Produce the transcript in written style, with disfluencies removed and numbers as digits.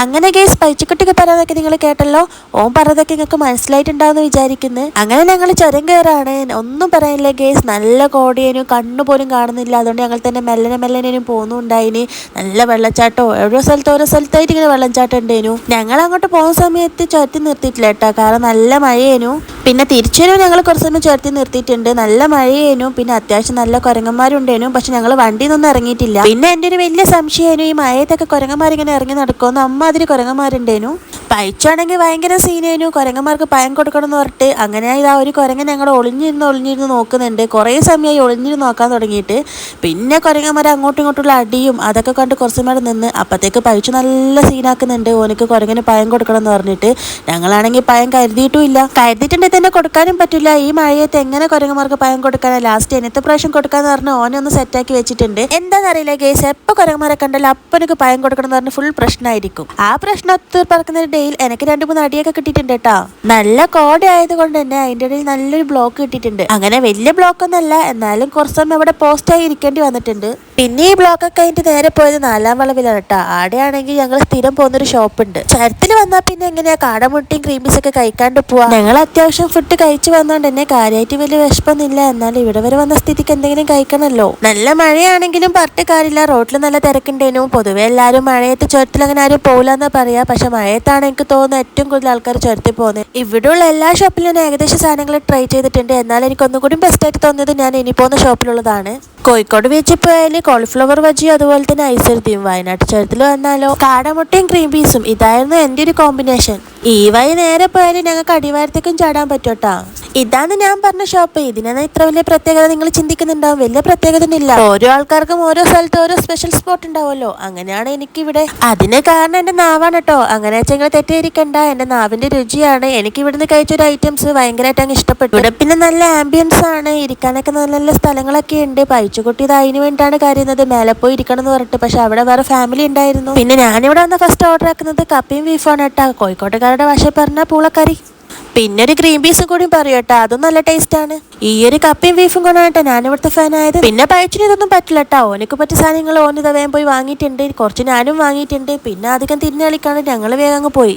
അങ്ങനെ ഗേസ് പൈച്ചക്കുട്ടിക്ക് പറയാതൊക്കെ നിങ്ങൾ കേട്ടല്ലോ. ഓൻ പറഞ്ഞതൊക്കെ നിങ്ങൾക്ക് മനസ്സിലായിട്ടുണ്ടാവുമെന്ന് വിചാരിക്കുന്നു. അങ്ങനെ ഞങ്ങൾ ചുരം കയറാണ്. ഒന്നും പറയാനില്ല ഗേസ്, നല്ല കോടിയേനും കണ്ണു പോലും കാണുന്നില്ല. അതുകൊണ്ട് ഞങ്ങൾ തന്നെ മെല്ലനെ മെല്ലനേനും പോകുന്നുണ്ടായിന്. നല്ല വെള്ളച്ചാട്ടോ, ഓരോ സ്ഥലത്തായിട്ട് ഇങ്ങനെ വെള്ളച്ചാട്ടം ഉണ്ടായിരുന്നു. ഞങ്ങൾ അങ്ങോട്ട് പോകുന്ന സമയത്ത് ചുരത്തി നിർത്തിയിട്ടില്ല കേട്ടോ, കാരണം നല്ല മഴയേനു. പിന്നെ തിരിച്ചുവരും ഞങ്ങൾ കുറച്ച് സമയം ചുരത്തി നിർത്തിയിട്ടുണ്ട്. നല്ല മഴയേനു, പിന്നെ അത്യാവശ്യം നല്ല കുരങ്ങന്മാരുണ്ടേനു. പക്ഷെ ഞങ്ങൾ വണ്ടിയിൽ നിന്നൊന്നും ഇറങ്ങിയിട്ടില്ല. പിന്നെ എൻ്റെ ഒരു വലിയ സംശയമായിരുന്നു, ഈ മഴയത്തൊക്കെ കുരങ്ങന്മാരിങ്ങനെ ഇറങ്ങി നടക്കുമെന്ന്. അമ്മാതിരി കുരങ്ങന്മാരുണ്ടേനു. പയച്ചാണെങ്കിൽ ഭയങ്കര സീനേനു. കുരങ്ങന്മാർക്ക് പയം കൊടുക്കണം എന്ന് പറഞ്ഞിട്ട് അങ്ങനെ ഇതാ ഒരു കുരങ്ങൻ ഞങ്ങൾ ഒളിഞ്ഞിരുന്ന് നോക്കുന്നുണ്ട്. കുറേ സമയമായി ഒളിഞ്ഞിരുന്ന് നോക്കാൻ തുടങ്ങിയിട്ട്. പിന്നെ കുരങ്ങന്മാർ അങ്ങോട്ടും ഇങ്ങോട്ടുള്ള അടിയും അതൊക്കെ കണ്ട് കുറച്ച് നേരം നിന്ന്. അപ്പോഴത്തേക്ക് പയച്ചു നല്ല സീനാക്കുന്നുണ്ട്. ഓനക്ക് കുരങ്ങന് പയം കൊടുക്കണം എന്ന് പറഞ്ഞിട്ട്. ഞങ്ങളാണെങ്കിൽ പയം കരുതിയിട്ടുമില്ല. കരുതിയിട്ടുണ്ടെങ്കിൽ തന്നെ കൊടുക്കാനും പറ്റില്ല. ഈ മഴയത്ത് എങ്ങനെ കുരങ്ങന്മാർക്ക് പയം കൊടുക്കാനാണ്. ലാസ്റ്റ് എന്നത്തെ പ്രാവശ്യം കൊടുക്കാന്ന് പറഞ്ഞ് ഓനെ ഒന്ന് സെറ്റാക്കി വെച്ചിട്ടുണ്ട്. എന്താണെന്നറിയില്ല ഗേസ്, എപ്പോൾ കുരങ്ങന്മാരെ കണ്ടാലും അപ്പനക്ക് പയം കൊടുക്കണം എന്ന് പറഞ്ഞ് ഫുൾ പ്രശ്നമായിരിക്കും. ആ പ്രശ്നത്തിൽ പറക്കുന്ന ഡേയിൽ എനിക്ക് 2-3 അടിയൊക്കെ കിട്ടിയിട്ടുണ്ട് കേട്ടോ. നല്ല കോട ആയതുകൊണ്ട് തന്നെ അതിൻ്റെ ഇടയിൽ നല്ലൊരു ബ്ലോക്ക് കിട്ടിയിട്ടുണ്ട്. അങ്ങനെ വലിയ ബ്ലോക്ക് ഒന്നല്ല, എന്നാലും കുറച്ച് സമയം അവിടെ പോസ്റ്റായി ഇരിക്കേണ്ടി വന്നിട്ടുണ്ട്. പിന്നെ ഈ ബ്ലോക്കൊക്കെ കഴിഞ്ഞിട്ട് നേരെ പോയത് 4-ാം വളവിലാണ് കേട്ടോ. ആടെയാണെങ്കിൽ ഞങ്ങൾ സ്ഥിരം പോകുന്നൊരു ഷോപ്പുണ്ട്. ചരത്തിൽ വന്നാൽ പിന്നെ എങ്ങനെയാ കാടമുട്ടിയും ക്രീംബീസൊക്കെ കഴിക്കാണ്ട് പോവാ. ഞങ്ങൾ അത്യാവശ്യം ഫുഡ് കഴിച്ചു വന്നോണ്ട് തന്നെ കാര്യമായിട്ട് വലിയ വിശപ്പൊന്നുമില്ല. എന്നാലും ഇവിടെ വരെ വന്ന സ്ഥിതിക്ക് എന്തെങ്കിലും കഴിക്കണമല്ലോ. നല്ല മഴയാണെങ്കിലും പറഞ്ഞിട്ട് കാര്യമില്ല, റോഡിൽ നല്ല തിരക്കുണ്ടേനു. പൊതുവെ എല്ലാവരും മഴയത്ത് ചുരത്തിൽ അങ്ങനെ ആരും പോകില്ലെന്നാ പറയാ. പക്ഷെ മഴയത്താണ് എനിക്ക് തോന്നുന്നത് ഏറ്റവും കൂടുതൽ ആൾക്കാർ ചുരത്തിൽ പോകുന്നത്. ഇവിടെയുള്ള എല്ലാ ഷോപ്പിലും ഞാൻ ഏകദേശം സാധനങ്ങൾ ട്രൈ ചെയ്തിട്ടുണ്ട്. എന്നാൽ എനിക്ക് ഒന്നും കൂടി ബെസ്റ്റായിട്ട് തോന്നിയത് ഞാൻ ഇനി പോകുന്ന ഷോപ്പിലുള്ളതാണ്. കോഴിക്കോട് ബീച്ചിൽ പോയാൽ കോളിഫ്ലവർ ബജിയും അതുപോലെ തന്നെ ഐശ്വര്യയും. വയനാട് ചുരത്തിൽ വന്നാലോ കാടമുട്ടയും ക്രീം പീസും. ഇതായിരുന്നു എൻ്റെ ഒരു കോമ്പിനേഷൻ. ഈ വഴി നേരെ പോയാൽ ഞങ്ങൾക്ക് അടിവാരത്തേക്കും ചാടാൻ പറ്റൂട്ടാ. ഇതാണ് ഞാൻ പറഞ്ഞ ഷോപ്പ്. ഇതിനാണ് ഇത്ര വലിയ പ്രത്യേകത നിങ്ങൾ ചിന്തിക്കുന്നുണ്ടാവും. വലിയ പ്രത്യേകത ഒന്നുമില്ല. ഓരോ ആൾക്കാർക്കും ഓരോ സ്ഥലത്ത് ഓരോ സ്പെഷ്യൽ സ്പോട്ട് ഉണ്ടാവുമല്ലോ. അങ്ങനെയാണ് എനിക്കിവിടെ. അതിന് കാരണം എൻ്റെ നാവാണ് കേട്ടോ. അങ്ങനെ വെച്ചാൽ തെറ്റിയിരിക്കണ്ട, എൻ്റെ നാവിൻ്റെ രുചിയാണ്. എനിക്ക് ഇവിടുന്ന് കഴിച്ചൊരു ഐറ്റംസ് ഭയങ്കരമായിട്ട് അങ്ങ് ഇഷ്ടപ്പെട്ടു. ഇവിടെ പിന്നെ നല്ല ആംബിയൻസ് ആണ്, ഇരിക്കാനൊക്കെ നല്ല നല്ല സ്ഥലങ്ങളൊക്കെ ഉണ്ട്. പൈച്ചുകുട്ടി ഇത് അതിന് വേണ്ടിയിട്ടാണ് കരുതുന്നത് മേലെ പോയി ഇരിക്കണം എന്ന് പറഞ്ഞിട്ട്. പക്ഷെ അവിടെ വേറെ ഫാമിലി ഉണ്ടായിരുന്നു. പിന്നെ ഞാനിവിടെ വന്ന് ഫസ്റ്റ് ഓർഡർ ആക്കുന്നത് കപ്പയും ബീഫാണ് കേട്ടോ. കോഴിക്കോട്ടുകാരുടെ ഭാഷ പറഞ്ഞാൽ പൂളക്കറി. പിന്നെ ഒരു ഗ്രീൻ പീസും കൂടി പറയും കേട്ടോ, അതും നല്ല ടേസ്റ്റ് ആണ്. ഈ ഒരു കപ്പയും ബീഫും കൊണ്ടാണ് കേട്ടോ ഞാൻ ഇവിടുത്തെ ഫാൻ ആയത്. പിന്നെ പയച്ചിന് ഇതൊന്നും പറ്റില്ല കേട്ടോ. ഓനക്ക് പറ്റിയ സാധനങ്ങൾ ഓനിത വേഗം പോയി വാങ്ങിയിട്ടുണ്ട്. കുറച്ച് ഞാനും വാങ്ങിയിട്ടുണ്ട്. പിന്നെ അധികം തിരിഞ്ഞ് കളിക്കാണ്ട് ഞങ്ങൾ വേഗം അങ്ങ് പോയി.